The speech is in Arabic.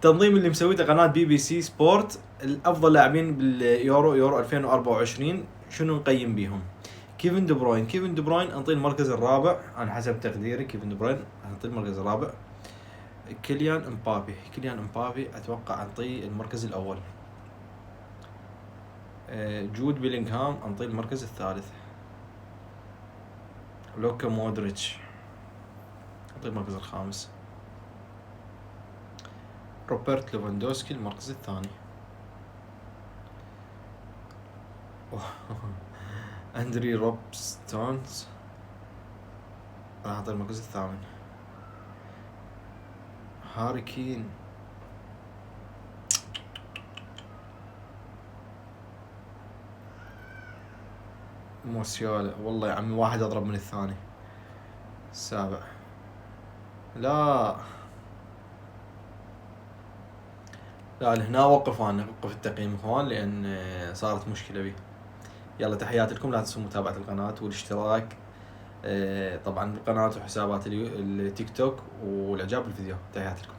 التنظيم اللي مسويته قناه BBC سبورت، الافضل لاعبين باليورو 2024 شنو نقيم بيهم؟ كيفن دي بروين انطيه المركز الرابع، انا حسب تقديري كيفن دي بروين انطيه المركز الرابع. كيليان امبابي اتوقع انطيه المركز الاول. جود بيلينغهام انطيه المركز الثالث. لوكا مودريتش انطيه المركز الخامس. روبرت ليفاندوسكي المركز الثاني. اندري روبستونز راح اعطي المركز الثامن. هاري كين موسيالا، والله يا عمي واحد اضرب من الثاني. السابع. لا لهنا وقف التقييم اخوان، لان صارت مشكله بي. يلا تحياتي لكم، لا تنسوا متابعه القناه والاشتراك طبعا بالقناه وحسابات التيك توك، والاعجاب بالفيديو. تحياتي لكم.